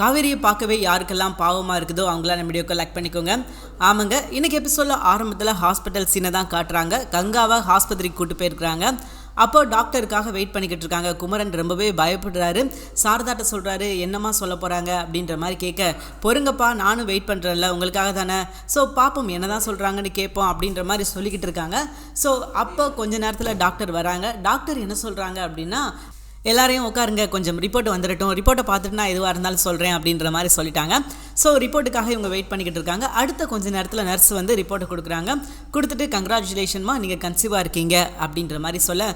காவேரியை பார்க்கவே யாருக்கெல்லாம் பாவமாக இருக்குதோ அவங்களாம் நம்ம வீடியோக்கு லைக் பண்ணிக்கோங்க. ஆமாங்க, இன்றைக்கி எபிசோடில் ஆரம்பத்தில் ஹாஸ்பிட்டல் சீனை தான் காட்டுறாங்க. கங்காவை ஆஸ்பத்திரிக்கு கூட்டு போயிருக்கிறாங்க. அப்போ டாக்டருக்காக வெயிட் பண்ணிக்கிட்டு இருக்காங்க. குமரன் ரொம்பவே பயப்படுறாரு. சாரதாட்ட சொல்கிறாரு, என்னம்மா சொல்ல போகிறாங்க அப்படின்ற மாதிரி கேட்க, பொறுங்கப்பா நானும் வெயிட் பண்ணுறேன்ல உங்களுக்காக தானே, ஸோ பார்ப்போம் என்ன தான் சொல்கிறாங்கன்னு கேட்போம் அப்படின்ற மாதிரி சொல்லிக்கிட்டு இருக்காங்க. ஸோ அப்போ கொஞ்ச நேரத்தில் டாக்டர் வராங்க. டாக்டர் என்ன சொல்கிறாங்க அப்படின்னா, எல்லாரையும் உட்காருங்க, கொஞ்சம் ரிப்போர்ட் வந்துடட்டும், ரிப்போர்ட்டை பார்த்துட்டு நான் எதுவாக இருந்தாலும் சொல்கிறேன் அப்படின்ற மாதிரி சொல்லிட்டாங்க. ஸோ ரிப்போர்ட்டுக்காக இவங்க வெயிட் பண்ணிக்கிட்டு இருக்காங்க. அடுத்த கொஞ்சம் நேரத்தில் நர்ஸ் வந்து ரிப்போர்ட்டை கொடுக்குறாங்க. கொடுத்துட்டு கங்க்ராச்சுலேஷன்மா நீங்கள் கன்சீவாக இருக்கீங்க அப்படின்ற மாதிரி சொல்ல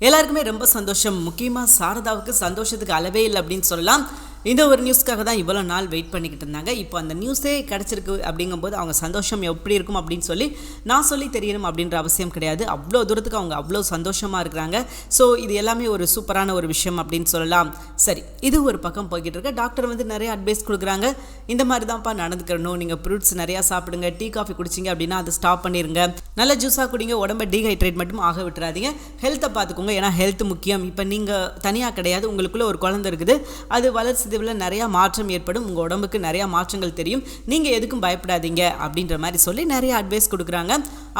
எல்லாருக்குமே ரொம்ப சந்தோஷம். முக்கியமாக சாரதாவுக்கு சந்தோஷத்துக்கு அளவே இல்லை அப்படின்னு சொல்லலாம். இந்த ஒரு நியூஸ்க்காக தான் இவ்வளோ நாள் வெயிட் பண்ணிக்கிட்டு இருந்தாங்க. இப்போ அந்த நியூஸே கிடச்சிருக்கு அப்படிங்கும்போது அவங்க சந்தோஷம் எப்படி இருக்கும் அப்படின்னு சொல்லி நான் சொல்லி தெரியணும் அப்படின்ற அவசியம் கிடையாது. அவ்வளோ தூரத்துக்கு அவங்க அவ்வளோ சந்தோஷமாக இருக்கிறாங்க. ஸோ இது எல்லாமே ஒரு சூப்பரான ஒரு விஷயம் அப்படின்னு சொல்லலாம். சரி, இது ஒரு பக்கம் போய்கிட்டு இருக்க. டாக்டர் வந்து நிறைய அட்வைஸ் கொடுக்குறாங்க. இந்த மாதிரி தான்ப்பா நடந்துக்கணும், நீங்கள் ஃப்ரூட்ஸ் நிறையா சாப்பிடுங்க, டீ காஃபி குடிச்சிங்க அப்படின்னா அதை ஸ்டாப் பண்ணிடுங்க, நல்ல ஜூஸாக குடிங்க, உடம்பை டீஹைட்ரேட் மட்டும் ஆக விட்டுறாதீங்க, ஹெல்த்தை பார்த்துக்கோங்க, ஏன்னா ஹெல்த் முக்கியம். இப்போ நீங்கள் தனியாக கிடையாது, உங்களுக்குள்ளே ஒரு குழந்தை இருக்குது, அது வளர்ச்சி நிறையா மாற்றம் ஏற்படும், உங்கள் உடம்புக்கு நிறையா மாற்றங்கள் தெரியும், நீங்கள் எதுக்கும் பயப்படாதீங்க அப்படின்ற மாதிரி சொல்லி நிறைய அட்வைஸ் கொடுக்குறாங்க.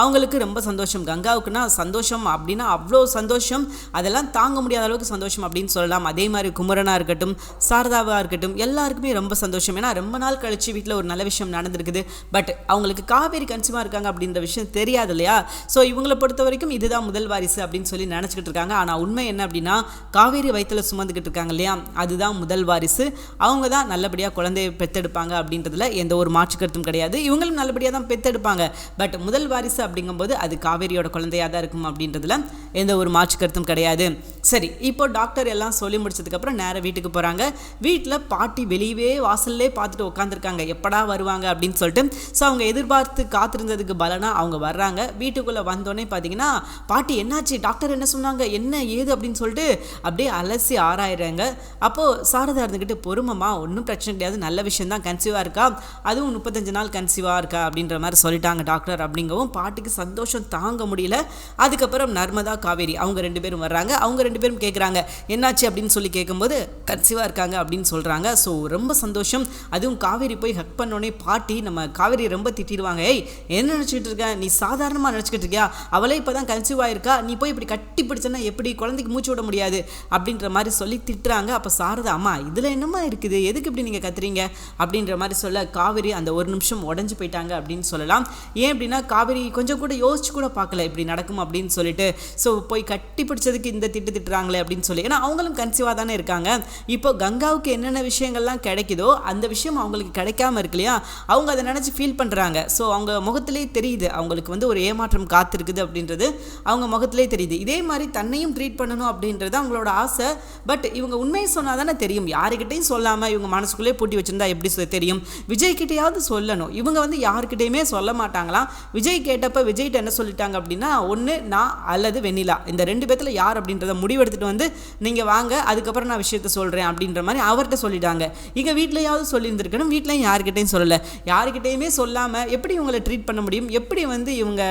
அவங்களுக்கு ரொம்ப சந்தோஷம். கங்காவுக்குன்னா சந்தோஷம் அப்படின்னா அவ்வளோ சந்தோஷம், அதெல்லாம் தாங்க முடியாத அளவுக்கு சந்தோஷம் அப்படின்னு சொல்லலாம். அதே மாதிரி குமரனாக இருக்கட்டும், சாரதாவாக இருக்கட்டும், எல்லாருக்குமே ரொம்ப சந்தோஷம். ஏன்னா ரொம்ப நாள் கழிச்சு வீட்டில் ஒரு நல்ல விஷயம் நடந்திருக்குது. பட் அவங்களுக்கு காவேரி கன்சீவாக இருக்காங்க அப்படின்ற விஷயம் தெரியாது இல்லையா. ஸோ இவங்களை பொறுத்த வரைக்கும் இதுதான் முதல் வாரிசு அப்படின்னு சொல்லி நினச்சிக்கிட்டு இருக்காங்க. ஆனால் உண்மை என்ன அப்படின்னா, காவேரி வயிற்றில் சுமந்துக்கிட்டு இருக்காங்க இல்லையா, அதுதான் முதல் வாரிசு. அவங்க தான் நல்லபடியாக குழந்தையை பெற்றெடுப்பாங்க அப்படின்றதுல எந்த ஒரு மாற்று கருத்தும் கிடையாது. இவங்களும் நல்லபடியாக தான் பெற்றெடுப்பாங்க. பட் முதல் வாரிசு அப்படிங்கும்போது அது காவேரியோட குழந்தையாக தான் இருக்கும் அப்படின்றதுல எந்த ஒரு மாற்று கருத்தும் கிடையாது. சரி, இப்போ டாக்டர் எல்லாம் சொல்லி முடிச்சதுக்கப்புறம் நேராக வீட்டுக்கு போகிறாங்க. வீட்டில் பாட்டி வெளியவே வாசல்லே பார்த்துட்டு உட்காந்துருக்காங்க, எப்படா வருவாங்க அப்படின்னு சொல்லிட்டு. ஸோ அவங்க எதிர்பார்த்து காத்திருந்ததுக்கு பலனா அவங்க வர்றாங்க. வீட்டுக்குள்ளே வந்தோடனே பார்த்தீங்கன்னா, பாட்டி என்னாச்சு, டாக்டர் என்ன சொன்னாங்க, என்ன ஏது அப்படின்னு சொல்லிட்டு அப்படியே அலசி ஆராயிறாங்க. அப்போது சாரதா இருந்துக்கிட்டு, பொறுமம்மா ஒன்றும் பிரச்சனை கிடையாது, நல்ல விஷயம் தான், கன்சீவாக இருக்கா, அதுவும் 35 நாள் கன்சீவாக இருக்கா அப்படின்ற மாதிரி சொல்லிட்டாங்க டாக்டர். அப்படிங்கவும் பாட்டிக்கு சந்தோஷம் தாங்க முடியல. அதுக்கப்புறம் நர்மதா, காவேரி அவங்க 2 பேரும் வர்றாங்க. அவங்க 2 பேரும் கேட்குறாங்க, என்னாச்சு அப்படின்னு சொல்லி கேட்கும்போது கன்சீவாக இருக்காங்க அப்படின்னு சொல்கிறாங்க. ஸோ ரொம்ப சந்தோஷம். அதுவும் காவேரி போய் ஹக் பண்ணோடனே பாட்டி நம்ம காவேரி ரொம்ப திட்டிடுவாங்க, ஏய் என்ன நினச்சிக்கிட்டு இருக்க, நீ சாதாரணமாக நினச்சிக்கிட்டு இருக்கியா, அவளே இப்போ தான் கன்சீவாக இருக்கா, நீ போய் இப்படி கட்டி பிடிச்சனா எப்படி, குழந்தைக்கு மூச்சு விட முடியாது அப்படின்ற மாதிரி சொல்லி திட்டுறாங்க. அப்போ சாரதா, அம்மா இதில் என்னம்மா இருக்குது, எதுக்கு இப்படி நீங்கள் கத்துறீங்க அப்படின்ற மாதிரி சொல்ல காவேரி அந்த ஒரு நிமிஷம் உடஞ்சி போயிட்டாங்க அப்படின்னு சொல்லலாம். ஏன் அப்படின்னா காவேரி கொஞ்சம் கூட யோசிச்சு கூட பார்க்கல இப்படி நடக்கும் அப்படின்னு சொல்லிட்டு. ஸோ போய் கட்டி பிடிச்சதுக்கு இந்த திட்டுறாங்களே அப்படின்னு சொல்லி, ஏன்னா அவங்களும் கன்சீவாக தானே இருக்காங்க. இப்போ கங்காவுக்கு என்னென்ன விஷயங்கள்லாம் கிடைக்குதோ அந்த விஷயம் அவங்களுக்கு கிடைக்காம இருக்கு இல்லையா, அவங்க அதை நினச்சி ஃபீல் பண்ணுறாங்க. ஸோ அவங்க முகத்திலே தெரியுது அவங்களுக்கு வந்து ஒரு ஏமாற்றம் காத்திருக்குது அப்படின்றது அவங்க முகத்திலே தெரியுது. இதே மாதிரி தன்னையும் ட்ரீட் பண்ணணும் அப்படின்றது அவங்களோட ஆசை. பட் இவங்க உண்மையை சொன்னால் தானே தெரியும், யாருக்கிட்டையும் சொல்லாமல் இவங்க மனசுக்குள்ளே பூட்டி வச்சுருந்தா எப்படி தெரியும், விஜய்கிட்டையாவது சொல்லணும். இவங்க வந்து யாருக்கிட்டையுமே சொல்ல மாட்டாங்களாம். விஜய் கேட்டப்ப விஜய்கிட்ட என்ன சொல்லிட்டாங்க அப்படின்னா, ஒன்று நான் அல்லது வெண்ணிலா, இந்த 2 பேர்த்தில் யார் அப்படின்றத முடிவெடுத்துட்டு வந்து நீங்கள் வாங்க, அதுக்கப்புறம் நான் விஷயத்த சொல்கிறேன் அப்படின்ற மாதிரி அவர்கிட்ட சொல்லிட்டாங்க. இங்கே வீட்லையாவது சொல்லியிருந்துருக்கணும், வீட்லையும் யாருக்கிட்டையும் சொல்லலை. யாருக்கிட்டையுமே சொல்லாமல் எப்படி இவங்களை ட்ரீட் பண்ண முடியும், எப்படி வந்து இவங்க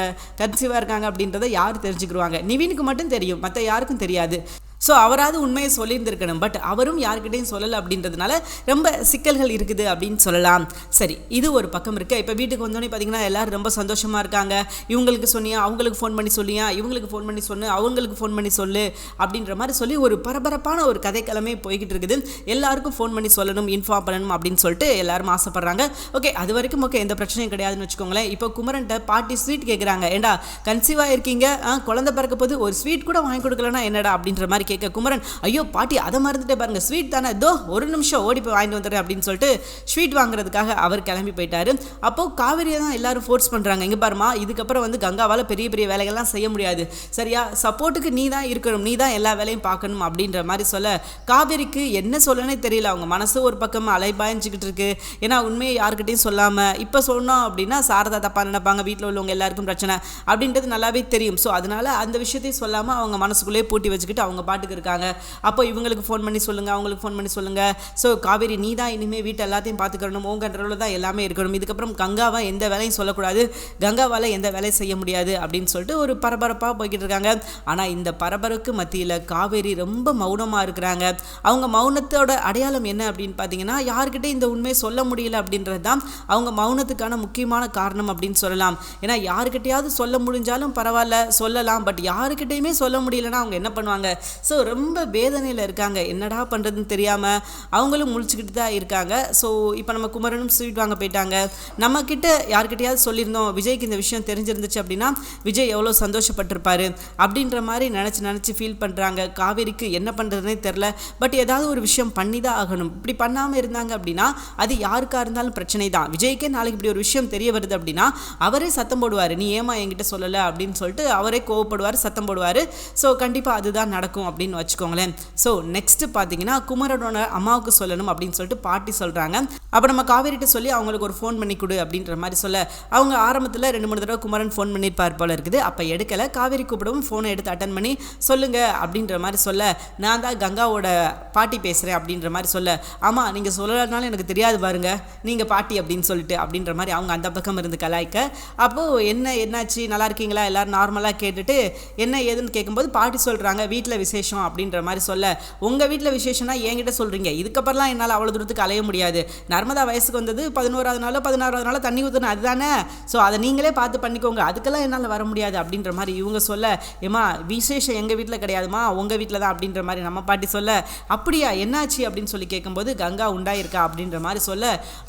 கன்சீவாக இருக்காங்க அப்படின்றத யார் தெரிஞ்சுக்கிடுவாங்க, நிவினுக்கு மட்டும் தெரியும், மற்ற யாருக்கும் தெரியாது. ஸோ அவராது உண்மையை சொல்லியிருந்திருக்கணும். பட் அவரும் யார்கிட்டையும் சொல்லலை அப்படின்றதுனால ரொம்ப சிக்கல்கள் இருக்குது அப்படின்னு சொல்லலாம். சரி, இது ஒரு பக்கம் இருக்குது. இப்போ வீட்டுக்கு வந்தோடனே பார்த்தீங்கன்னா எல்லோரும் ரொம்ப சந்தோஷமாக இருக்காங்க. இவங்களுக்கு சொன்னியா, அவங்களுக்கு ஃபோன் பண்ணி சொல்லியா, இவங்களுக்கு ஃபோன் பண்ணி சொன்னு, அவங்களுக்கு ஃபோன் பண்ணி சொல்லு அப்படின்ற மாதிரி சொல்லி ஒரு பரபரப்பான ஒரு கதைக்கிழமை போய்கிட்டு இருக்குது. எல்லாருக்கும் ஃபோன் பண்ணி சொல்லணும், இன்ஃபார்ம் பண்ணணும் அப்படின்னு சொல்லிட்டு எல்லாரும் ஆசைப்படுறாங்க. ஓகே, அது வரைக்கும் ஓகே, எந்த பிரச்சனையும் கிடையாதுன்னு வச்சுக்கோங்களேன். இப்போ குமரன்ட்ட பாட்டி ஸ்வீட் கேட்குறாங்க. ஏண்டா கன்சீவாக இருக்கீங்க, குழந்தை பிறக்க போது ஒரு ஸ்வீட் கூட வாங்கி கொடுக்கலன்னா என்னடா அப்படின்ற மாதிரி கேட்க குமரன், ஐயோ பாட்டி அதை மறந்துட்டே பாருங்க, ஸ்வீட் தானே, தோ ஒரு நிமிஷம் ஓடி போய் வாங்கிட்டு வந்துடுறேன் அப்படின்னு சொல்லிட்டு ஸ்வீட் வாங்குறதுக்காக அவர் கிளம்பி போயிட்டாரு. அப்போது காவேரியை தான் எல்லாரும் ஃபோர்ஸ் பண்ணுறாங்க, இங்கே பாருமா இதுக்கப்புறம் வந்து கங்காவால் பெரிய பெரிய வேலைகள்லாம் செய்ய முடியாது, சரியா, சப்போர்ட்டுக்கு நீ தான் இருக்கணும், நீ தான் எல்லா வேலையும் பார்க்கணும் அப்படின்ற மாதிரி சொல்ல காவேரிக்கு என்ன சொல்லனே தெரியல. அவங்க மனசு ஒரு பக்கம் அலைபாய்ஞ்சிக்கிட்டு இருக்கு. ஏன்னா உண்மையை யாருக்கிட்டையும் சொல்லாமல் இப்போ சொன்னோம் அப்படின்னா சாரதா தப்பாக நினைப்பாங்க, வீட்டில் உள்ளவங்க எல்லாருக்கும் பிரச்சனை அப்படின்றது நல்லாவே தெரியும். ஸோ அதனால அந்த விஷயத்தையும் சொல்லாமல் அவங்க மனசுக்குள்ளேயே பூட்டி வச்சுக்கிட்டு அவங்க பாட்டுக்கு இருக்காங்க. அப்போ இவங்களுக்கு ஃபோன் பண்ணி சொல்லுங்கள், அவங்களுக்கு ஃபோன் பண்ணி சொல்லுங்கள். ஸோ காவேரி நீ தான் இனிமேல் வீட்டை எல்லாத்தையும் பார்த்துக்கணும், உன் கண்ட்ரோலில் தான் எல்லாமே இருக்கணும், இதுக்கப்புறம் கங்காவை எந்த வேலையும் சொல்லக்கூடாது, கங்காவால் எந்த வேலையும் செய்ய முடியாது அப்படின்னு சொல்லிட்டு ஒரு பரபரப்பாக போய்கிட்டு இருக்காங்க. ஆனால் இந்த பரபரப்புக்கு மத்தியில் காவேரி ரொம்ப மௌனமாக இருக்கிறாங்க. அவங்க மௌனத்தோட அடையாளம் என்ன அப்படின்னு பார்த்தீங்கன்னா, யாருக்கிட்டே இந்த உண்மையை சொல்ல முடியல அப்படின்றது தான் அவங்க மௌனத்துக்கான முக்கியமான காரணம் அப்படின்னு சொல்லலாம். ஏன்னா யாருக்கிட்டையாவது சொல்ல முடிஞ்சாலும் பரவாயில்ல சொல்லலாம், பட் யாருக்கிட்டையுமே சொல்ல முடியலன்னா அவங்க என்ன பண்ணுவாங்க? ஸோ ரொம்ப வேதனையில் இருக்காங்க, என்னடா பண்ணுறதுன்னு தெரியாமல் அவங்களும் முழிச்சுக்கிட்டு தான் இருக்காங்க. ஸோ இப்போ நம்ம குமரனும் ஸ்வீட் வாங்க போயிட்டாங்க. நம்மக்கிட்ட யார்கிட்டையாவது சொல்லியிருந்தோம் விஜய்க்கு இந்த விஷயம் தெரிஞ்சிருந்துச்சு அப்படின்னா விஜய் எவ்வளோ சந்தோஷப்பட்டிருப்பாரு அப்படின்ற மாதிரி நினச்சி ஃபீல் பண்ணுறாங்க. காவேரிக்கு என்ன பண்ணுறதுனே தெரில, பட் ஏதாவது ஒரு விஷயம் பண்ணி தான் ஆகணும். இப்படி பண்ணாமல் இருந்தாங்க அப்படின்னா அது யாருக்காக இருந்தாலும் பிரச்சனை தான். விஜய்க்கே நாளைக்கு இப்படி ஒரு விஷயம் தெரிய வருது அப்படின்னா அவரே சத்தம் போடுவார், நீ ஏமா என்கிட்ட சொல்லலை அப்படின்னு சொல்லிட்டு அவரே கோவப்படுவார், சத்தம் போடுவார். ஸோ கண்டிப்பாக அதுதான் நடக்கும் அப்படின்னு வச்சுக்கோங்களேன். ஸோ நெக்ஸ்ட்டு பார்த்தீங்கன்னா குமரனோட அம்மாவுக்கு சொல்லணும் அப்படின்னு சொல்லிட்டு பாட்டி சொல்கிறாங்க. அப்போ நம்ம காவேரிட்ட சொல்லி அவங்களுக்கு ஒரு ஃபோன் பண்ணி கொடு அப்படின்ற மாதிரி சொல்ல, அவங்க ஆரம்பத்தில் 2-3 தடவை குமரன் ஃபோன் பண்ணியிருப்பார் போல இருக்குது. அப்போ எடுக்கலை. காவேரி கூப்பிடவும் ஃபோனை எடுத்து அட்டன் பண்ணி சொல்லுங்க அப்படின்ற மாதிரி சொல்ல, நான் தான் கங்காவோட பாட்டி பேசுகிறேன் அப்படின்ற மாதிரி சொல்ல, ஆமாம் நீங்கள் சொல்லலைனாலும் எனக்கு தெரியாது பாருங்க நீங்கள் பாட்டி அப்படின்னு சொல்லிட்டு அப்படின்ற மாதிரி அவங்க அந்த பக்கம் இருந்து கலாய்க்க, அப்போது என்னாச்சு நல்லா இருக்கீங்களா எல்லோரும் நார்மலாக கேட்டுட்டு என்ன ஏதுன்னு கேட்கும்போது பாட்டி சொல்கிறாங்க வீட்டில் விசேஷம் அப்படின்ற மாதிரி சொல்ல, உங்கள் வீட்டில் விசேஷம்னா என்கிட்ட சொல்கிறீங்க, இதுக்கப்புறம்லாம் என்னால் அவ்வளோ தூரத்துக்கு அலைய முடியாது, நர்மதா வயசுக்கு வந்தது 11வது நாளோ 16வது நாளோ தண்ணி ஊற்றணும் அதுதானே, ஸோ அதை நீங்களே பார்த்து பண்ணிக்கோங்க, அதுக்கெல்லாம் என்னால் வர முடியாது அப்படின்ற மாதிரி இவங்க சொல்ல, ஏமா விசேஷம் எங்கள் வீட்டில் கிடையாதுமா உங்கள் வீட்டில் தான் அப்படின்ற மாதிரி நம்ம பாட்டி சொல்ல, அப்படியா என்னாச்சு அப்படின்னு சொல்லி கேட்கும்போது கங்கா உண்டாயிருக்கா அப்படின்ற மாதிரி சொல்ல,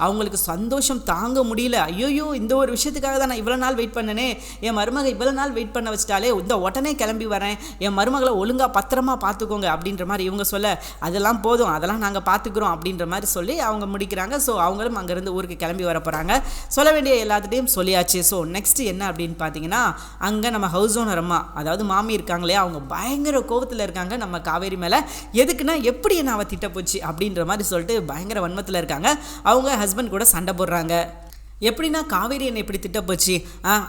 அவங்களுக்கு சந்தோஷம் தாங்க முடியல. ஐயோயோ இந்த ஒரு விஷயத்துக்காக தான் நான் இவ்வளோ நாள் வெயிட் பண்ணனே, என் மருமகளை இவ்வளோ நாள் வெயிட் பண்ண வச்சிட்டாலே இந்த உடனே கிளம்பி வரேன், என் மருமகளை ஒழுங்காக பத்திரமா பார்த்துக்கோங்க அப்படின்ற மாதிரி இவங்க சொல்ல, அதெல்லாம் போதும் அதெல்லாம் நாங்கள் பார்த்துக்குறோம் அப்படின்ற மாதிரி சொல்லி அவங்க முடிக்கிறாங்க. ஸோ அவங்களும் அங்கேருந்து ஊருக்கு கிளம்பி வர போகிறாங்க. சொல்ல வேண்டிய எல்லாத்துட்டையும் சொல்லியாச்சு. ஸோ நெக்ஸ்ட் என்ன அப்படின்னு பார்த்தீங்கன்னா, அங்கே நம்ம ஹவுஸ் ஓனர் அம்மா அதாவது மாமி இருக்காங்களே அவங்க பயங்கர கோவத்தில் இருக்காங்க நம்ம காவேரி மேலே. எதுக்குன்னா எப்படி என்ன அவள் திட்ட போச்சு அப்படின்ற மாதிரி சொல்லிட்டு பயங்கர வன்மத்தில் இருக்காங்க. அவங்க ஹஸ்பண்ட் கூட சண்டை போடுறாங்க. எப்படின்னா காவேரி என்னை இப்படி திட்ட போச்சு,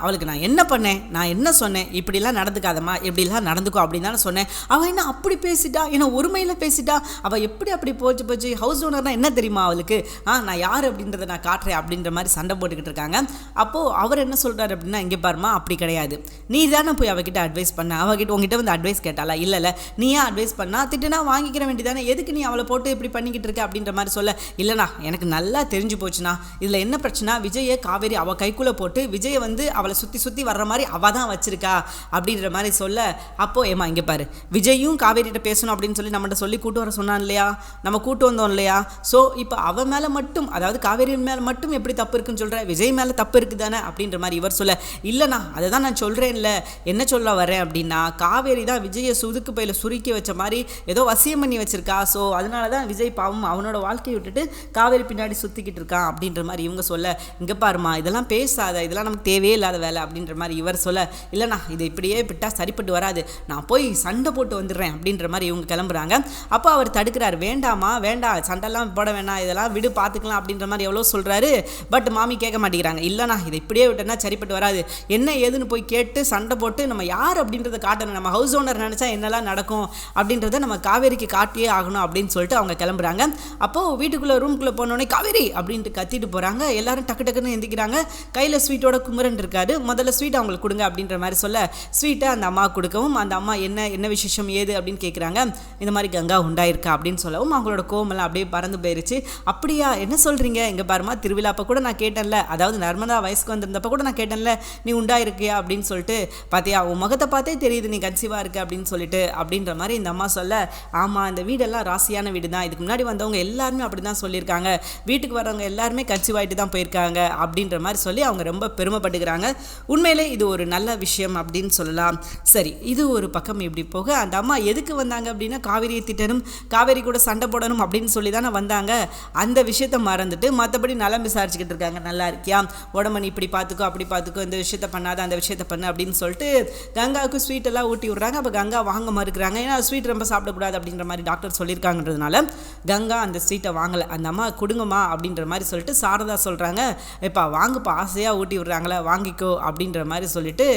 அவளுக்கு நான் என்ன பண்ணேன், நான் என்ன சொன்னேன், இப்படிலாம் நடந்துக்காதம்மா இப்படிலாம் நடந்துக்கோ அப்படின்னு தானே சொன்னேன், அவள் என்ன அப்படி பேசிட்டா, என்ன ஒருமையில் பேசிட்டா, அவள் எப்படி அப்படி போச்சு ஹவுஸ் ஓனர்னால் என்ன தெரியுமா அவளுக்கு, நான் யார் அப்படின்றத நான் காட்டுறேன் அப்படின்ற மாதிரி சண்டை போட்டுக்கிட்டு இருக்காங்க. அப்போது அவர் என்ன சொல்கிறார் அப்படின்னா, இங்கே பாருமா அப்படி கிடையாது, நீ தானே போய் அவகிட்ட அட்வைஸ் பண்ண, அவகிட்ட உங்ககிட்ட வந்து அட்வைஸ் கேட்டாளா, இல்லை நீ ஏன் அட்வைஸ் பண்ணா, திட்டுனா வாங்கிக்கிற வேண்டியதானே, எதுக்கு நீ அவளை போட்டு இப்படி பண்ணிக்கிட்டு இருக்க அப்படின்ற மாதிரி சொல்ல, இல்லைண்ணா எனக்கு நல்லா தெரிஞ்சு போச்சுண்ணா, இதில் என்ன பிரச்சனை, விஜயை காவேரி அவள் கைக்குள்ளே போட்டு விஜயை வந்து அவளை சுற்றி வர்ற மாதிரி அவள் தான் வச்சிருக்கா அப்படின்ற மாதிரி சொல்ல, அப்போ ஏமா இங்கே பாரு விஜயும் காவேரிகிட்ட பேசணும் அப்படின்னு சொல்லி நம்மகிட்ட சொல்லி கூட்டு வர சொன்னான் இல்லையா, நம்ம கூட்டு வந்தோம் இல்லையா, ஸோ இப்போ அவன் மேலே மட்டும் அதாவது காவேரியின் மேலே மட்டும் எப்படி தப்பு இருக்குன்னு சொல்கிற, விஜய் மேலே தப்பு இருக்குது தானே அப்படின்ற மாதிரி இவர் சொல்ல, இல்லைண்ணா அதை தான் நான் சொல்கிறேன்ல, என்ன சொல்ல வரேன் அப்படின்னா காவேரி தான் விஜயை சுதுக்கு பையில் சுருக்கி வச்ச மாதிரி ஏதோ வசியம் பண்ணி வச்சிருக்கா, ஸோ அதனால தான் விஜய் பாவம் அவனோட வாழ்க்கையை விட்டுட்டு காவேரி பின்னாடி சுற்றிக்கிட்டு இருக்கான் அப்படின்ற மாதிரி இவங்க சொல்ல, இங்கே பாருமா இதெல்லாம் பேசாத, இதெல்லாம் நமக்கு தேவையே இல்லாத வேலை அப்படின்ற மாதிரி இவர் சொல்ல, இல்லைண்ணா இதை இப்படியே விட்டால் சரிப்பட்டு வராது, நான் போய் சண்டை போட்டு வந்துடுறேன் அப்படின்ற மாதிரி இவங்க கிளம்புறாங்க. அப்போ அவர் தடுக்கிறார், வேண்டாம் சண்டைலாம் போட வேணாம், இதெல்லாம் விடு பார்த்துக்கலாம் அப்படின்ற மாதிரி எவ்வளோ சொல்கிறாரு. பட் மாமி கேட்க மாட்டேங்கிறாங்க, இல்லைண்ணா இதை இப்படியே விட்டேன்னா சரிப்பட்டு வராது, என்ன ஏதுன்னு போய் கேட்டு சண்டை போட்டு நம்ம யார் அப்படின்றத காட்டணும், நம்ம ஹவுஸ் ஓனர் நினச்சா என்னெல்லாம் நடக்கும் அப்படின்றத நம்ம காவேரிக்கு காட்டியே ஆகணும் அப்படின்னு சொல்லிட்டு அவங்க கிளம்புறாங்க. அப்போது வீட்டுக்குள்ளே ரூம்குள்ளே போனோடனே காவேரி அப்படின்ட்டு கத்திட்டு போகிறாங்க. எல்லாரும் டக்குன்னு எந்திக்கிறாங்க. கையில் ஸ்வீட்டோட குமரன் இருக்காரு. முதல்ல ஸ்வீட் அவங்களுக்கு கொடுங்க அப்படின்ற மாதிரி சொல்ல, ஸ்வீட்டை அந்த அம்மா கொடுக்கவும் அந்த அம்மா என்ன விசேஷம் ஏது அப்படின்னு கேட்குறாங்க. இந்த மாதிரி கங்கா உண்டாயிருக்கா அப்படின்னு சொல்லவும் அவங்களோட கோமெல்லாம் அப்படியே பறந்து போயிருச்சு. அப்படியா என்ன சொல்கிறீங்க, இங்கே பாருமா திருவிழா அப்போ கூட நான் கேட்டேன்ல, அதாவது நர்மதா வயசுக்கு வந்திருந்தப்போ கூட நான் கேட்டேன்ல நீ உண்டாயிருக்கியா அப்படின்னு சொல்லிட்டு, பார்த்தியா உன் முகத்தை பார்த்தே தெரியுது நீ கன்சீவாக இருக்க அப்படின்னு சொல்லிட்டு அப்படின்ற மாதிரி இந்த அம்மா சொல்ல, ஆமாம் இந்த வீடெல்லாம் ராசியான வீடு தான், இதுக்கு முன்னாடி வந்தவங்க எல்லாருமே அப்படி தான் சொல்லியிருக்காங்க, வீட்டுக்கு வரவங்க எல்லாருமே கன்சீவாயிட்டு தான் போயிருக்காங்க அப்படின்ற மாதிரி சொல்லி அவங்க ரொம்ப பெருமைப்பட்டுக்கிறாங்க. உண்மையிலே இது ஒரு நல்ல விஷயம் அப்படின்னு சொல்லலாம். சரி இது ஒரு பக்கம் இப்படி போக, அந்த அம்மா எதுக்கு வந்தாங்க அப்படின்னா காவேரியை திட்டணும், காவேரி கூட சண்டை போடணும் அப்படின்னு சொல்லி தானே வந்தாங்க. அந்த விஷயத்த மறந்துட்டு மற்றபடி நலம் விசாரிச்சுக்கிட்டு இருக்காங்க. நல்லா இருக்கியா, உடம்பு இப்படி பார்த்துக்கோ அப்படி பார்த்துக்கோ, இந்த விஷயத்த பண்ணாத அந்த விஷயத்த பண்ணு அப்படின்னு சொல்லிட்டு கங்காவுக்கு ஸ்வீட் எல்லாம் ஊட்டி விட்றாங்க. அப்போ கங்கா வாங்க மறுக்கிறாங்க, ஏன்னா ஸ்வீட் ரொம்ப சாப்பிடக்கூடாது அப்படின்ற மாதிரி டாக்டர் சொல்லியிருக்காங்கன்றதுனால கங்கா அந்த ஸ்வீட்டை வாங்கலை. அந்த அம்மா கொடுங்கம்மா அப்படின்ற மாதிரி சொல்லிட்டு சாரதா சொல்கிறாங்க, இப்போ வாங்கப்பா ஆசையாக ஊட்டி விட்றாங்களே வாங்கிக்கோ அப்படின்ற மாதிரி சொல்லிட்டு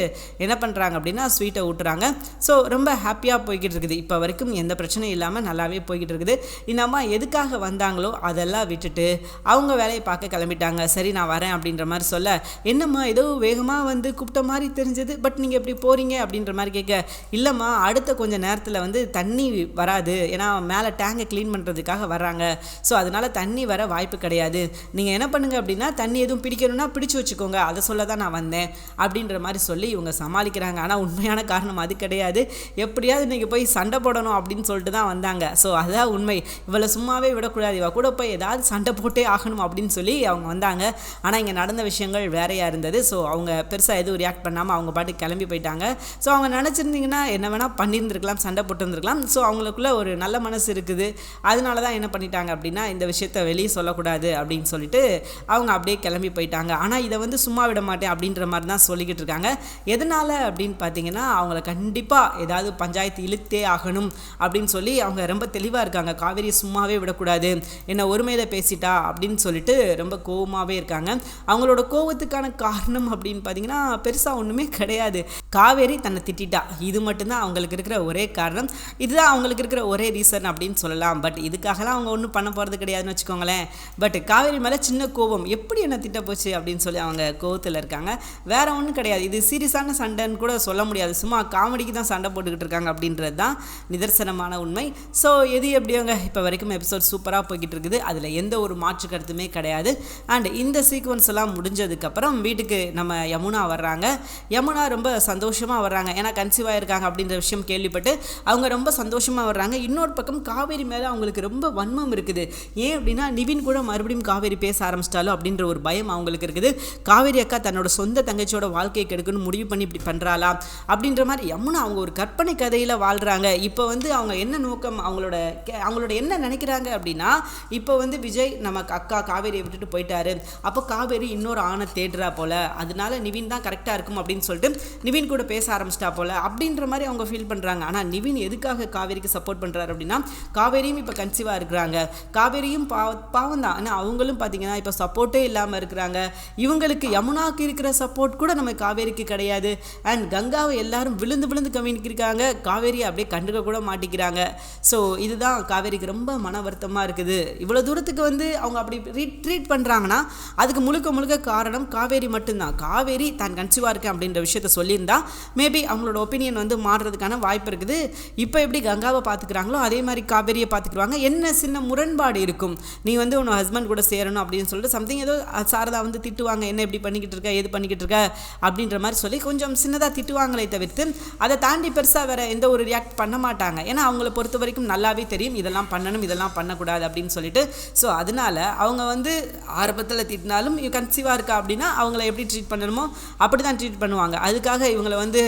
என்ன பண்ணுறாங்க அப்படின்னா ஸ்வீட்டை ஊட்டுறாங்க. ஸோ ரொம்ப ஹாப்பியாக போய்கிட்டு இருக்குது. இப்போ வரைக்கும் எந்த பிரச்சனையும் இல்லாமல் நல்லாவே போய்கிட்டு இருக்குது. இந்த அம்மா எதுக்காக வந்தாங்களோ அதெல்லாம் விட்டுட்டு அவங்க வேலையை பார்க்க கிளம்பிட்டாங்க. சரி நான் வரேன் அப்படின்ற மாதிரி சொல்ல, என்னம்மா ஏதோ வேகமாக வந்து கூப்பிட்ட மாதிரி தெரிஞ்சது, பட் நீங்கள் எப்படி போகிறீங்க அப்படின்ற மாதிரி கேட்க, இல்லைம்மா அடுத்த கொஞ்சம் நேரத்தில் வந்து தண்ணி வராது, ஏன்னா மேலே டேங்கை க்ளீன் பண்ணுறதுக்காக வர்றாங்க. ஸோ அதனால் தண்ணி வர வாய்ப்பு கிடையாது. நீங்கள் என்ன பண்ணுங்க அப்படின்னா தண்ணி எதுவும் பிடிக்கணும்னா பிடிச்சி வச்சுக்கோங்க, அதை சொல்ல தான் நான் வந்தேன் அப்படின்ற மாதிரி சொல்லி இவங்க சமாளிக்கிறாங்க. ஆனால் உண்மையான காரணம் அது கிடையாது. எப்படியாவது நீங்கள் போய் சண்டை போடணும் அப்படின்னு சொல்லிட்டு தான் வந்தாங்க. ஸோ அதுதான் உண்மை. இவளை சும்மாவே விடக்கூடாது, இவ கூட போய் ஏதாவது சண்டை போட்டே ஆகணும் அப்படின்னு சொல்லி அவங்க வந்தாங்க. ஆனால் இங்கே நடந்த விஷயங்கள் வேறையாக இருந்தது. ஸோ அவங்க பெருசாக எதுவும் ரியாக்ட் பண்ணாமல் அவங்க பாட்டுக்கு கிளம்பி போயிட்டாங்க. ஸோ அவங்க நினச்சிருந்தீங்கன்னா என்ன வேணால் பண்ணியிருந்துருக்கலாம், சண்டை போட்டுருந்துருக்கலாம். ஸோ அவங்களுக்குள்ள ஒரு நல்ல மனசு இருக்குது. அதனால தான் என்ன பண்ணிட்டாங்க அப்படின்னா இந்த விஷயத்த வெளியே சொல்லக்கூடாது அப்படின்னு சொல்லிட்டு அவங்க அப்படியே கிளம்பி போயிட்டாங்க. ஆனால் இதை வந்து சும்மா விட மாட்டேன் அப்படின்ற மாதிரி தான் சொல்லிக்கிட்டு இருக்காங்க. எதனால் அப்படின்னு பார்த்தீங்கன்னா அவங்கள கண்டிப்பாக ஏதாவது பஞ்சாயத்து இழுத்தே ஆகணும் அப்படின்னு சொல்லி அவங்க ரொம்ப தெளிவாக இருக்காங்க. காவேரி சும்மாவே விடக்கூடாது, என்ன ஒருமையில் பேசிட்டா அப்படின்னு சொல்லிட்டு ரொம்ப கோவமாகவே இருக்காங்க. அவங்களோட கோவத்துக்கான காரணம் அப்படின்னு பார்த்தீங்கன்னா பெருசாக ஒன்றுமே கிடையாது. காவேரி தன்னை திட்டா, இது மட்டும்தான் அவங்களுக்கு இருக்கிற ஒரே காரணம். இதுதான் அவங்களுக்கு இருக்கிற ஒரே ரீசன் அப்படின்னு சொல்லலாம். பட் இதுக்காகலாம் அவங்க ஒன்றும் பண்ண போகிறது கிடையாதுன்னு வச்சுக்கோங்களேன். பட் காவேரி மேலே சின்ன கோபம், எப்படி என்ன திட்ட போச்சு அப்படின்னு சொல்லி அவங்க கோவத்தில் இருக்காங்க. வேற ஒன்றும் கிடையாது. இது சீரியஸான சண்டைன்னு கூட சொல்ல முடியாது, சும்மா காமெடிக்கு தான் சண்டை போட்டுக்கிட்டு இருக்காங்க அப்படின்றது தான் நிதர்சனமான உண்மை. ஸோ எது எப்படியோங்க இப்போ வரைக்கும் எபிசோட் சூப்பராக போய்கிட்டு இருக்குது. அதில் எந்த ஒரு மாற்று கருத்துமே கிடையாது. அண்ட் இந்த சீக்வன்ஸ் எல்லாம் முடிஞ்சதுக்கப்புறம் வீட்டுக்கு நம்ம யமுனா வர்றாங்க. யமுனா ரொம்ப சந்தோஷமாக வர்றாங்க, ஏன்னா கன்சீவாக இருக்காங்க அப்படின்ற விஷயம் கேள்விப்பட்டு அவங்க ரொம்ப சந்தோஷமாக வர்றாங்க. இன்னொரு பக்கம் காவேரி மேலே அவங்களுக்கு ரொம்ப வன்மம் இருக்குது. ஏன் அப்படின்னா நிவின் கூட மறுபடியும் காவேரி பேச ஆரம்பிச்சிட்டாலும் அப்படின்ற ஒரு பயம் அவங்களுக்கு இருக்குது. காவேரி அக்கா தன்னோட சொந்த தங்கச்சியோட வாழ்க்கையை கெடுக்கணும்னு முடிவு பண்ணி இப்படி பண்ணுறாளா அப்படின்ற மாதிரி யமுனா அவங்க ஒரு கற்பனை கதையில் வாழ்கிறாங்க. இப்போ வந்து அவங்க என்ன நோக்கம், அவங்களோட என்ன நினைக்கிறாங்க அப்படின்னா இப்போ வந்து விஜய் நமக்கு அக்கா காவேரியை விட்டுட்டு போயிட்டாரு, அப்போ காவேரி இன்னொரு ஆணை தேடுறா போல, அதனால நிவின் தான் கரெக்டாக இருக்கும் அப்படின்னு சொல்லிட்டு நிவின் கூட பேச ஆரம்பிச்சிட்டா போல அப்படின்ற மாதிரி அவங்க ஃபீல் பண்ணுறாங்க. ஆனால் நிவின் எதுக்காக காவேரிக்கு சப்போர்ட் பண்ணுறாரு அப்படின்னா காவேரியும் இப்போ கன்சீவாக இருக்கிறாங்க. காவேரியும் பாவம் தான், ஆனால் அவங்களும் பார்த்தீங்கன்னா இப்போ சப்போர்ட்டே இல்லாமல் இருக்கிறாங்க. இவங்களுக்கு யமுனாவுக்கு இருக்கிற சப்போர்ட் கூட நம்ம காவேரிக்கு கிடையாது. அண்ட் கங்காவை எல்லாரும் விழுந்து விழுந்து கவனிக்கிறாங்க, காவேரியை அப்படியே கண்டுக்க கூட மாட்டிக்கிறாங்க. ஸோ இதுதான் காவேரிக்கு ரொம்ப மன வருத்தமாக இருக்குது. இவ்வளோ தூரத்துக்கு வந்து அவங்க அப்படி ட்ரீட் பண்ணுறாங்கன்னா அதுக்கு முழுக்க முழுக்க காரணம் காவேரி மட்டும்தான். காவேரி தான் கன்சீவாக இருக்கேன் அப்படின்ற விஷயத்த சொல்லியிருந்தா மேபி அவங்களோட ஒப்பீனியன் வந்து மாறுறதுக்கான வாய்ப்பு இருக்குது. இப்போ எப்படி கங்காவை பார்த்துக்கிறாங்களோ அதே மாதிரி காவேரியை பார்த்துக்குருவாங்க. என்ன சின்ன முரண்பாடு இருக்கும், நீ வந்து உன் ஹஸ்பண்ட் கூட சேரணும் அப்படின்னு சொல்லிட்டு சம்திங் ஏதோ சாரதா வந்து திட்டுவாங்க, என்ன எப்படி பண்ணிக்கிட்டு இருக்க ஏது பண்ணிக்கிட்டு இருக்க அப்படின்ற மாதிரி சொல்லி கொஞ்சம் சின்னதாக திட்டுவாங்களே தவிர்த்து அதை தாண்டி பெருசாக வேறு எந்த ஒரு ரியாக்ட் பண்ண மாட்டாங்க. ஏன்னா அவங்கள பொறுத்த வரைக்கும் நல்லாவே தெரியும் இதெல்லாம் பண்ணணும் இதெல்லாம் பண்ணக்கூடாது அப்படின்னு சொல்லிட்டு. ஸோ அதனால அவங்க வந்து ஆரம்பத்தில் திட்டினாலும் கன்சீவாக இருக்கா அப்படின்னா அவங்கள எப்படி ட்ரீட் பண்ணணுமோ அப்படி தான் ட்ரீட் பண்ணுவாங்க. அதுக்காக இவங்களை வந்து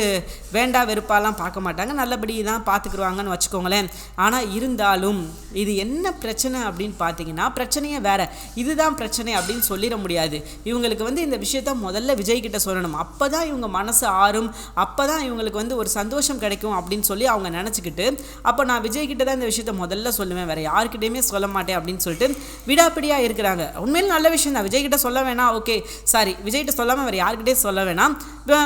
வேண்டா வெறுப்பாலாம் பார்க்க மாட்டாங்க, நல்லபடி தான் பார்த்துக்குருவாங்கன்னு வச்சுக்கோங்களேன். ஆனால் இருந்தாலும் இது என்ன பிரச்சனை அப்படின்னு பார்த்தீங்கன்னா பிரச்சனையே வேறு, இதுதான் பிரச்சனை அப்படின்னு சொல்லிட முடியாது. இவங்களுக்கு வந்து இந்த விஷயத்த முதல்ல விஜய் கிட்ட சொல்லணும், அப்போ தான் இவங்க மனசு ஆறும், அப்போ தான் இவங்களுக்கு வந்து ஒரு சந்தோஷம் கிடைக்கும் அப்படின்னு சொல்லி அவங்க நினச்சிக்கிட்டு அப்போ நான் விஜய் கிட்ட தான் இந்த விஷயத்த முதல்ல சொல்லுவேன், வேறு யார்கிட்டையுமே சொல்ல மாட்டேன் அப்படின்னு சொல்லிட்டு விடாப்பிடியாக இருக்கிறாங்க. உண்மையில நல்ல விஷயம் தான், விஜய் கிட்ட சொல்ல வேணாம், ஓகே சாரி விஜய்கிட்ட சொல்லாமல் வேறு யார்கிட்டே சொல்ல வேணாம்,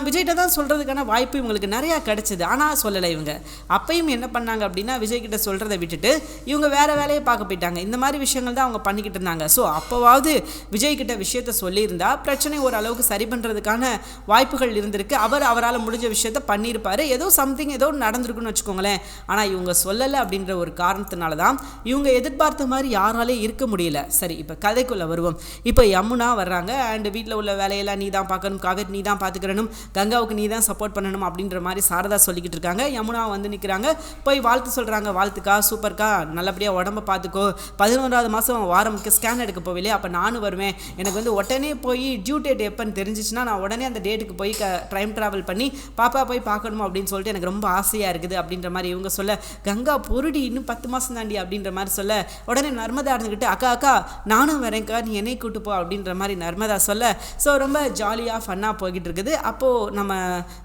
விஜய்கிட்ட தான் சொல்கிறதுக்கான வாய்ப்பு இவங்களுக்கு நிறையா கிடச்சிது. ஆனால் சொல்லலை இவங்க. அப்பையும் என்ன பண்ணாங்க அப்படின்னா விஜய்கிட்ட சொல்கிறத விட்டுட்டு இவங்க வேறு வேலையை பார்க்க போயிட்டாங்க. இந்த மாதிரி விஷயங்கள் தான் அவங்க பண்ணிக்கிட்டு இருந்தாங்க. ஸோ அப்போவாவது விஜய்கிட்ட விஷயத்த சொல்லியிருந்தா பிரச்சனை ஓரளவுக்கு சரி பண்ணுறதுக்கான வாய்ப்புகள் இருந்திருக்கு. அவரால் முடிஞ்ச விஷயத்த பண்ணியிருப்பார், ஏதோ சம்திங் ஏதோ நடந்திருக்குன்னு வச்சுக்கோங்களேன். ஆனால் இவங்க சொல்லலை அப்படின்ற ஒரு காரணத்தினால தான் இவங்க எதிர்பார்த்த மாதிரி யாராலே இருக்க முடியல. சரி இப்போ கதைக்குள்ளே வருவோம். இப்போ யமுனா வர்றாங்க அண்ட் வீட்டில் உள்ள வேலையெல்லாம் நீ தான் பார்க்கணும், காவேரி நீ தான் பார்த்துக்கிறணும், கங்காவுக்கு நீ தான் சப்போர்ட் பண்ணணும் அப்படின்ற மாதிரி சாரதா சொல்லிக்கிட்டு இருக்காங்க. யமுனா வந்து நிற்கிறாங்க, போய் வாழ்த்து சொல்கிறாங்க, வாழ்த்துக்கா சூப்பர்க்கா நல்லபடியாக உடம்ப பார்த்துக்கோ, 11வது மாதம் வாரமுக்கு ஸ்கேன் எடுக்க போவில்லையே அப்போ நானும் வருவேன், எனக்கு வந்து உடனே போய் டியூ டேட் எப்போன்னு தெரிஞ்சிச்சுன்னா நான் உடனே அந்த டேட்டுக்கு போய் டைம் ட்ராவல் பண்ணி பாப்பா போய் பார்க்கணும் அப்படின்னு சொல்லிட்டு எனக்கு ரொம்ப ஆசையாக இருக்குது அப்படின்ற மாதிரி இவங்க சொல்ல, கங்கா பொருடி இன்னும் 10 மாதம் தாண்டி அப்படின்ற மாதிரி சொல்ல, உடனே நர்மதா இருந்துக்கிட்டு அக்கா அக்கா நானும் வரேன்க்கா நீ என்னை கூட்டு போ அப்படின்ற மாதிரி நர்மதா சொல்ல, ஸோ ரொம்ப ஜாலியாக ஃபன்னாக போய்கிட்டு இருக்குது. அப்போ அப்போது நம்ம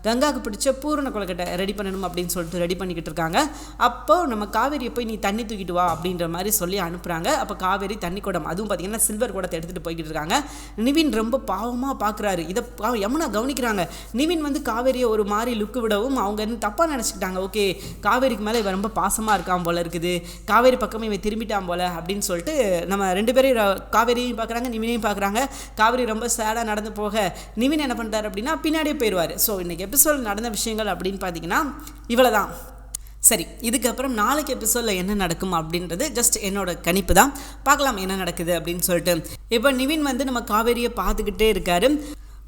கங்காவுக்கு பிடிச்ச பூரண கொழுக்கட்டை ரெடி பண்ணணும் அப்படின்னு சொல்லிட்டு ரெடி பண்ணிக்கிட்டு இருக்காங்க. அப்போது நம்ம காவேரியை போய் நீ தண்ணி தூக்கிட்டு வா அப்படின்ற மாதிரி சொல்லி அனுப்புகிறாங்க. அப்போ காவேரி தண்ணி குடம், அதுவும் பார்த்திங்கன்னா சில்வர் குடத்தை எடுத்துகிட்டு போய்கிட்டு இருக்காங்க. நிவின் ரொம்ப பாவமாக பார்க்குறாரு. இதை யமுனா கவனிக்கிறாங்க. நிவின் வந்து காவேரியை ஒரு மாதிரி லுக்கு விடவும் அவங்க தப்பாக நினச்சிக்கிட்டாங்க. ஓகே, காவேரிக்கு மேலே இவன் ரொம்ப பாசமாக இருக்கான் போல இருக்குது, காவேரி பக்கமே இவன் திரும்பிட்டான் போல அப்படின்னு சொல்லிட்டு நம்ம 2 பேரையும் காவேரியும் பார்க்குறாங்க, நிவினையும் பார்க்குறாங்க. காவேரி ரொம்ப சேடாக நடந்து போக நிவின் என்ன பண்ணிட்டார் அப்படின்னா பின்னாடியே போயிடுவார். ஸோ இன்றைக்கி எபிசோட் நடந்த விஷயங்கள் அப்படின்னு பார்த்தீங்கன்னா இவ்வளோ தான். சரி, இதுக்கப்புறம் நாளைக்கு எபிசோடில் என்ன நடக்கும் அப்படின்றது ஜஸ்ட் என்னோட கணிப்பு தான். பார்க்கலாம் என்ன நடக்குது அப்படின்னு சொல்லிட்டு. இப்போ நிவின் வந்து நம்ம காவேரியை பார்த்துக்கிட்டே இருக்காரு.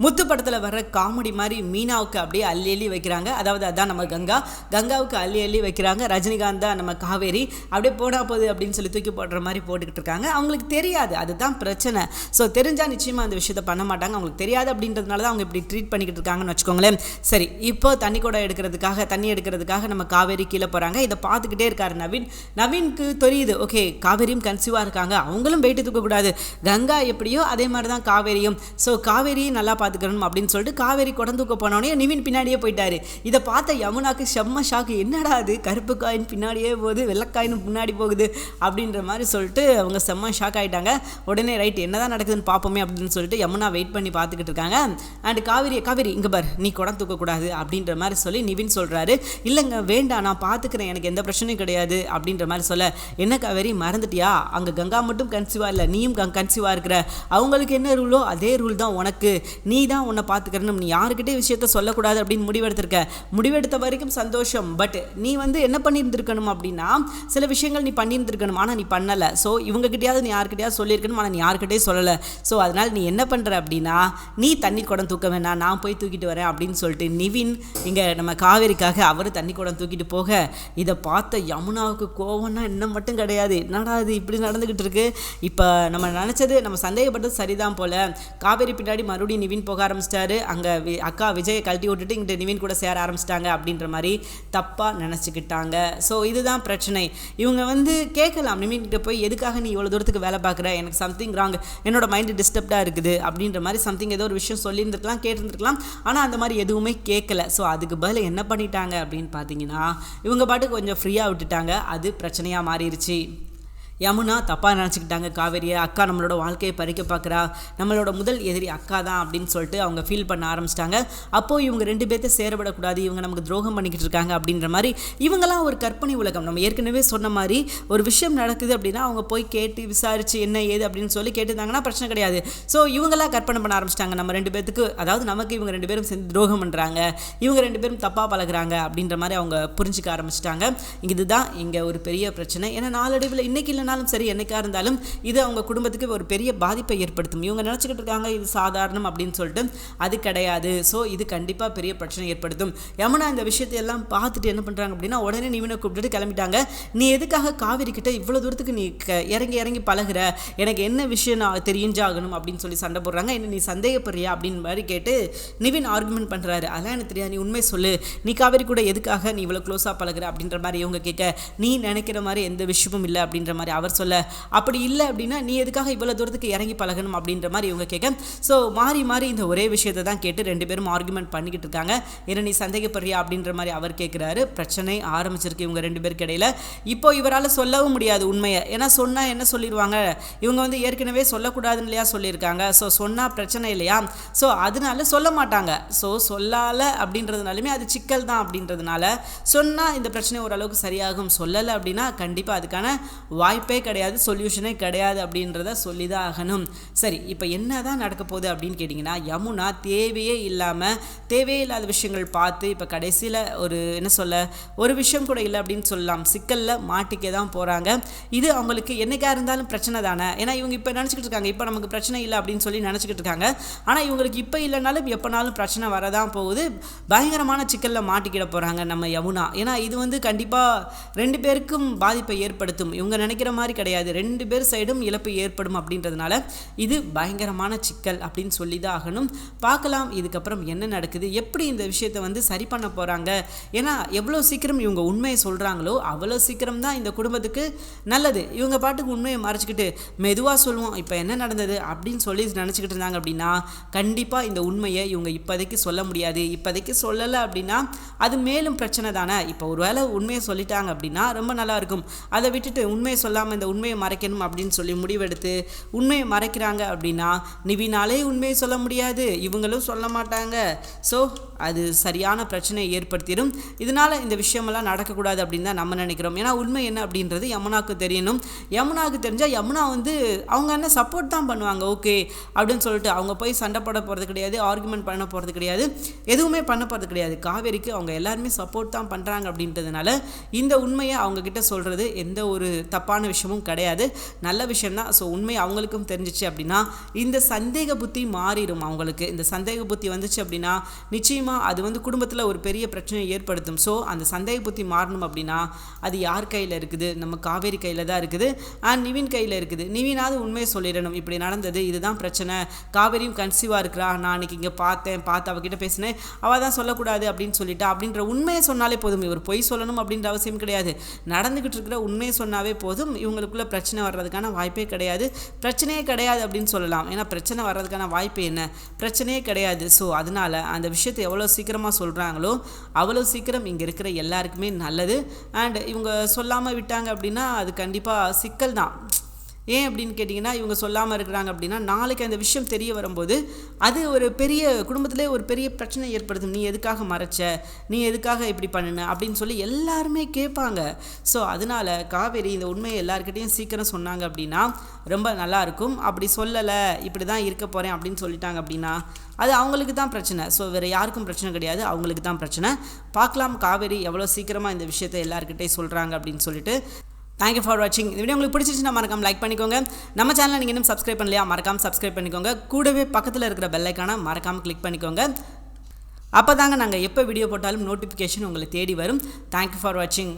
முத்து படத்தில் வர்ற காமெடி மாதிரி மீனாவுக்கு அப்படியே அள்ளி அள்ளி வைக்கிறாங்க. அதாவது அதான் நம்ம கங்காவுக்கு அள்ளி அள்ளி வைக்கிறாங்க. ரஜினிகாந்த் தான் நம்ம காவேரி அப்படியே போடா போகுது அப்படின்னு சொல்லி தூக்கி போடுற மாதிரி போட்டுக்கிட்டு இருக்காங்க. அவங்களுக்கு தெரியாது, அதுதான் பிரச்சனை. ஸோ தெரிஞ்சால் நிச்சயமாக அந்த விஷயத்த பண்ண மாட்டாங்க. அவங்களுக்கு தெரியாது அப்படின்றதுனால தான் அவங்க இப்படி ட்ரீட் பண்ணிக்கிட்டு இருக்காங்கன்னு வச்சுக்கோங்களேன். சரி, இப்போ தண்ணி எடுக்கிறதுக்காக நம்ம காவேரி கீழே போகிறாங்க. இதை பார்த்துக்கிட்டே இருக்காரு நவீனுக்கு தெரியுது, ஓகே காவேரியும் கன்சீவாக இருக்காங்க, அவங்களும் வெயிட்டு தூக்கக்கூடாது. கங்கா எப்படியோ அதே மாதிரி தான் காவேரியும். ஸோ காவேரியும் நல்லா பார்த்துக்கணும் அப்படின்னு சொல்லிட்டு காவேரி குடந்தூக்க போனோடனே நிவின் பின்னாடியே போயிட்டாரு. இதை பார்த்த யமுனாக்கு செம்ம ஷாக்கு. என்னடா அது, கருப்பு காயின் பின்னாடியே போகுது, வெள்ளைக்காயின்னு முன்னாடி போகுது அப்படின்ற மாதிரி சொல்லிட்டு அவங்க செம்ம ஷாக் ஆகிட்டாங்க. உடனே ரைட் என்னதான் நடக்குதுன்னு பார்ப்போமே அப்படின்னு சொல்லிட்டு யமுனா வெயிட் பண்ணி பார்த்துக்கிட்டு இருக்காங்க. அண்ட் காவேரி இங்கே பார், நீ குடம் தூக்கக்கூடாது அப்படின்ற மாதிரி சொல்லி நிவின் சொல்கிறாரு. இல்லைங்க வேண்டாம், நான் பார்த்துக்கிறேன், எனக்கு எந்த பிரச்சனையும் கிடையாது அப்படின்ற மாதிரி சொல்ல, என்ன காவேரி மறந்துட்டியா, அங்கே கங்கா மட்டும் கன்சீவாக இல்லை, நீயும் கன்சீவாக இருக்கிற, அவங்களுக்கு என்ன ரூலோ அதே ரூல் தான் உனக்கு, நீ தான் உன்னை பார்த்துக்கிறணும், நீ யாருக்கிட்டே விஷயத்த சொல்லக்கூடாது அப்படின்னு முடிவெடுத்த வரைக்கும் சந்தோஷம். பட் நீ வந்து என்ன பண்ணியிருந்திருக்கணும் அப்படின்னா சில விஷயங்கள் நீ பண்ணியிருந்திருக்கணும், ஆனால் நீ பண்ணலை. ஸோ இவங்ககிட்டயாவது நீ யாருக்கிட்டையாவது சொல்லியிருக்கணும், ஆனால் நீ யாருக்கிட்டே சொல்லலை. ஸோ அதனால் நீ என்ன பண்ணுற அப்படின்னா நீ தண்ணி குடம் தூக்க வேணாம், நான் போய் தூக்கிட்டு வரேன் அப்படின்னு சொல்லிட்டு நிவின் இங்கே நம்ம காவேரிக்காக அவர் தண்ணி குடம் தூக்கிட்டு போக இதை பார்த்த யமுனாவுக்கு கோவம்னா என்ன மட்டும் கிடையாது. என்னடா இது இப்படி நடந்துக்கிட்டு இருக்கு. இப்போ நம்ம நினச்சது, நம்ம சந்தேகப்பட்டது சரிதான் போல். காவேரி பின்னாடி மறுபடியும் நிவின் போக ஆரம்பிச்சிட்டாரு. அங்கே அக்கா விஜயை கழட்டி விட்டுட்டு இங்கிட்ட நிவின் கூட சேர ஆரம்பிச்சிட்டாங்க அப்படின்ற மாதிரி தப்பாக நினச்சிக்கிட்டாங்க. ஸோ இதுதான் பிரச்சனை. இவங்க வந்து கேட்கலாம் நிவின்கிட்ட போய், எதுக்காக நீ இவ்வளோ தூரத்துக்கு வேலை பார்க்குற, எனக்கு சம்திங் ராங், என்னோட மைண்டு டிஸ்டர்ப்டாக இருக்குது அப்படின்ற மாதிரி சம்திங் ஏதோ ஒரு விஷயம் சொல்லியிருந்துருக்கலாம், கேட்டிருந்துருக்கலாம். ஆனால் அந்த மாதிரி எதுவுமே கேட்கல. ஸோ அதுக்கு பதில் என்ன பண்ணிட்டாங்க அப்படின்னு பார்த்தீங்கன்னா இவங்க பாட்டுக்கு கொஞ்சம் ஃப்ரீயாக விட்டுட்டாங்க. அது பிரச்சனையாக மாறிடுச்சு. யமுனா தப்பாக நினச்சிக்கிட்டாங்க காவேரியை. அக்கா நம்மளோட வாழ்க்கையை பறிக்க பார்க்குறா, நம்மளோட முதல் எதிரி அக்கா தான் அப்படின்னு சொல்லிட்டு அவங்க ஃபீல் பண்ண ஆரம்பிச்சிட்டாங்க. அப்போது இவங்க 2 பேர்த்த சேரப்படக்கூடாது, இவங்க நமக்கு துரோகம் பண்ணிக்கிட்டு இருக்காங்க அப்படின்ற மாதிரி இவங்களாம் ஒரு கற்பனை உலகம். நம்ம ஏற்கனவே சொன்ன மாதிரி ஒரு விஷயம் நடக்குது அப்படின்னா அவங்க போய் கேட்டு விசாரித்து என்ன ஏது அப்படின்னு சொல்லி கேட்டுருந்தாங்கன்னா பிரச்சனை கிடையாது. ஸோ இவங்களாம் கற்பனை பண்ண ஆரம்பிச்சிட்டாங்க. நம்ம 2 பேர்த்துக்கு, அதாவது நமக்கு இவங்க 2 பேரும் சேர்ந்து துரோகம் பண்ணுறாங்க, இவங்க 2 பேரும் தப்பாக பழகுறாங்க அப்படின்ற மாதிரி அவங்க புரிஞ்சிக்க ஆரம்பிச்சிட்டாங்க. இதுதான் இங்கே ஒரு பெரிய பிரச்சனை. ஏன்னா நாளடைவில் இன்றைக்கி இல்லைனாலும் சரி என்னைக்கா இருந்தாலும் இது அவங்க குடும்பத்துக்கு ஒரு பெரிய பாதிப்பை ஏற்படுத்தும். இவங்க நினச்சிக்கிட்டு இருக்காங்க இது சாதாரணம் அப்படின்னு சொல்லிட்டு, அது கிடையாது. ஸோ இது கண்டிப்பாக பெரிய பிரச்சனை ஏற்படுத்தும். யமுனா இந்த விஷயத்தை எல்லாம் பார்த்துட்டு என்ன பண்ணுறாங்க அப்படின்னா உடனே நிவினை கூப்பிட்டுட்டு கிளம்பிட்டாங்க. நீ எதுக்காக காவேரி கிட்ட இவ்வளோ தூரத்துக்கு நீ இறங்கி பழகுற, எனக்கு என்ன விஷயம் நான் தெரிஞ்சாகணும் அப்படின்னு சொல்லி சண்டை போடுறாங்க. என்ன நீ சந்தேகப்படுறியா அப்படின்னு மாதிரி கேட்டு நிவின் ஆர்குமெண்ட் பண்ணுறாரு. அதெல்லாம் எனக்கு தெரியாது, நீ உண்மை சொல்லு, நீ காவேரி கூட எதுக்காக நீ இவ்வளோ க்ளோஸாக பழகுற அப்படின்ற மாதிரி இவங்க கேட்க, நீ நினைக்கிற மாதிரி எந்த விஷயமும் இல்லை அப்படின்ற மாதிரி அவர் சொல்ல, அப்படி இல்லை அப்படின்னா நீ எதுக்காக இவ்வளோ தூரத்துக்கு இறங்கி பழகணும் அப்படின்ற மாதிரி இவங்க கேட்க, ஸோ மாறி இந்த ஒரே விஷயத்தை தான் கேட்டு 2 பேரும் ஆர்குமெண்ட் பண்ணிக்கிட்டு இருக்காங்க. ஏன்னா நீ சந்தேகப்படுறியா அப்படின்ற மாதிரி அவர் கேட்குறாரு. பிரச்சனை ஆரம்பிச்சிருக்கு இவங்க 2 பேருக்கு இடையில. இப்போ இவரால் சொல்லவும் முடியாது உண்மையை. ஏன்னா சொன்னால் என்ன சொல்லிடுவாங்க, இவங்க வந்து ஏற்கனவே சொல்லக்கூடாதுன்னு இல்லையா சொல்லியிருக்காங்க. ஸோ சொன்னால் பிரச்சனை இல்லையா, ஸோ அதனால சொல்ல மாட்டாங்க. ஸோ சொல்லால அப்படின்றதுனாலுமே அது சிக்கல் தான் அப்படின்றதுனால சொன்னால் இந்த பிரச்சனை ஓரளவுக்கு சரியாகும். சொல்லலை அப்படின்னா கண்டிப்பாக அதுக்கான வாய்ப்பே கிடையாது, சொல்யூஷனே கிடையாது அப்படின்றத சொல்லி தான் ஆகணும். சரி, இப்போ என்ன தான் நடக்க போகுது அப்படின்னு கேட்டிங்கன்னா யமுனா தேவையே இல்லாத விஷயங்கள் பார்த்து இப்போ கடைசியில் ஒரு விஷயம் கூட இல்லை அப்படின்னு சொல்லலாம், சிக்கலில் மாட்டிக்க தான் போகிறாங்க. இது அவங்களுக்கு என்னைக்கா இருந்தாலும் பிரச்சனை தானே. ஏன்னா இவங்க இப்போ நினச்சிக்கிட்டு இருக்காங்க இப்போ நமக்கு பிரச்சனை இல்லை அப்படின்னு சொல்லி நினச்சிக்கிட்டு இருக்காங்க. ஆனால் இவங்களுக்கு இப்போ இல்லைனாலும் எப்போனாலும் பிரச்சனை வரதான் போகுது. பயங்கரமான சிக்கலில் மாட்டிக்கிட போகிறாங்க நம்ம யமுனா. ஏன்னா இது வந்து கண்டிப்பாக 2 பேருக்கும் பாதிப்பை ஏற்படுத்தும். இவங்க நினைக்கிற மாதிரி கிடையாது, 2 பேர் சைடும் இழப்பு ஏற்படும் அப்படின்றதுனால இது பயங்கரமான சிக்கல் அப்படின்னு சொல்லி தான் ஆகணும். பார்க்கலாம் இதுக்கப்புறம் என்ன நடக்குது, எப்படி இந்த விஷயத்தை வந்து சரி பண்ண போகிறாங்க. ஏன்னா எவ்வளோ சீக்கிரம் இவங்க உண்மையை சொல்கிறாங்களோ அவ்வளோ சீக்கிரம் தான் இந்த குடும்பத்துக்கு நல்லது. இவங்க பாட்டுக்கு உண்மையை மறைச்சிக்கிட்டு மெதுவாக சொல்லுவோம் இப்போ என்ன நடந்தது அப்படின்னு சொல்லி நினச்சிக்கிட்டு இருந்தாங்க அப்படின்னா கண்டிப்பாக இந்த உண்மையை இவங்க இப்போதைக்கு சொல்ல முடியாது. இப்போதைக்கு சொல்லலை அப்படின்னா அது மேலும் பிரச்சனை தானே. இப்போ ஒரு வேளை உண்மையை சொல்லிட்டாங்க அப்படின்னா ரொம்ப நல்லா இருக்கும். அதை விட்டுட்டு உண்மையை சொல்லாமல் இந்த உண்மையை மறைக்கணும் அப்படின்னு சொல்லி முடிவெடுத்து உண்மையை மறைக்கிறாங்க அப்படின்னா நிவினாலே உண்மையை சொல்ல முடியாது, இவங்களும் சொல்ல மாட்டாங்க. ஸோ அது சரியான பிரச்சனையை ஏற்படுத்திடும். இதனால் இந்த விஷயமெல்லாம் நடக்கக்கூடாது அப்படின்னு தான் நம்ம நினைக்கிறோம். ஏன்னா உண்மை என்ன அப்படின்றது யமுனாவுக்கு தெரியணும். யமுனாவுக்கு தெரிஞ்சால் யமுனா வந்து அவங்க என்ன சப்போர்ட் தான் பண்ணுவாங்க, ஓகே அப்படின்னு சொல்லிட்டு அவங்க போய் சண்டை போட போகிறது கிடையாது, ஆர்குமெண்ட் பண்ண போகிறது கிடையாது, எதுவுமே பண்ண போகிறது கிடையாது. காவேரிக்கு அவங்க எல்லாருமே சப்போர்ட் தான் பண்ணுறாங்க அப்படின்றதுனால இந்த உண்மையை அவங்கக்கிட்ட சொல்கிறது எந்த ஒரு தப்பான விஷயமும் கிடையாது, நல்ல விஷயம்தான். ஸோ உண்மை அவங்களுக்கும் தெரிஞ்சிச்சு அப்படின்னா இந்த சந்தேக புத்தி மாறிடும். அவங்களுக்கு இந்த சந்தேக புத்தி வந்துச்சு அப்படின்னா நிச்சயமாக அது வந்து குடும்பத்தில் ஒரு பெரிய பிரச்சனையை ஏற்படுத்தும். ஸோ அந்த சந்தேக புத்தி மாறணும் அப்படின்னா அது யார் கையில் இருக்குது, நம்ம காவேரி கையில் தான் இருக்குது அண்ட் நிவின் கையில் இருக்குது. நிவினாவது உண்மையை சொல்லிடணும், இப்படி நடந்தது, இதுதான் பிரச்சனை, காவேரியும் கன்சீவாக இருக்கிறா, நான் அன்றைக்கி இங்கே பார்த்து அவகிட்ட பேசினேன், அவள் தான் சொல்லக்கூடாது அப்படின்னு சொல்லிட்டா அப்படின்ற உண்மையை சொன்னாலே போதும். இவர் பொய் சொல்லணும் அப்படின்ற அவசியம் கிடையாது, நடந்துக்கிட்டு இருக்கிற உண்மையை சொன்னாவே போதும். இவங்களுக்குள்ள பிரச்சனை வர்றதுக்கான வாய்ப்பே கிடையாது, பிரச்சனையே கிடையாது அப்படின்னு சொல்லலாம். ஏன்னா பிரச்சனை வர்றதுக்கான வாய்ப்பு என்ன, பிரச்சனையே கிடையாது. ஸோ அதனால் அந்த விஷயத்தை எவ்வளோ சீக்கிரமாக சொல்கிறாங்களோ அவ்வளோ சீக்கிரம் இங்கே இருக்கிற எல்லாருக்குமே நல்லது. அண்ட் இவங்க சொல்லாமல் விட்டாங்க அப்படின்னா அது கண்டிப்பாக சிக்கல் தான். ஏன் அப்படின்னு கேட்டிங்கன்னா இவங்க சொல்லாமல் இருக்கிறாங்க அப்படின்னா நாளைக்கு அந்த விஷயம் தெரிய வரும்போது அது ஒரு பெரிய குடும்பத்திலே ஒரு பெரிய பிரச்சனை ஏற்படுத்தும். நீ எதுக்காக மறைச்ச, நீ எதுக்காக இப்படி பண்ணுன அப்படின்னு சொல்லி எல்லாருமே கேட்பாங்க. ஸோ அதனால் காவேரி இந்த உண்மையை எல்லாருக்கிட்டையும் சீக்கிரம் சொன்னாங்க அப்படின்னா ரொம்ப நல்லாயிருக்கும். அப்படி சொல்லலை, இப்படி தான் இருக்க போகிறேன் அப்படின்னு சொல்லிட்டாங்க அப்படின்னா அது அவங்களுக்கு தான் பிரச்சனை. ஸோ வேறு யாருக்கும் பிரச்சனை கிடையாது, அவங்களுக்கு தான் பிரச்சனை. பார்க்கலாம் காவேரி எவ்வளோ சீக்கிரமாக இந்த விஷயத்தை எல்லாருக்கிட்டையும் சொல்கிறாங்க அப்படின்னு சொல்லிட்டு. தேங்க்யூ ஃபார் வாட்சிங். இந்த வீடியோ உங்களுக்கு பிடிச்சிருச்சுன்னா மறக்காம லைக் பண்ணிக்கோங்க. நம்ம சேனலை நீங்கள் இன்னும் சப்ஸ்கிரைப் பண்ணலையா, மறக்காமல் சப்ஸ்கிரைப் பண்ணிக்கோங்க. கூடவே பக்கத்தில் இருக்கிற பெல் ஐக்கானை மறக்காமல் கிளிக் பண்ணிக்கோங்க. அப்போ தாங்க நாங்கள் எப்போ வீடியோ போட்டாலும் நோட்டிஃபிகேஷன் உங்களை தேடி வரும். தேங்க்யூ ஃபார் வாட்சிங்.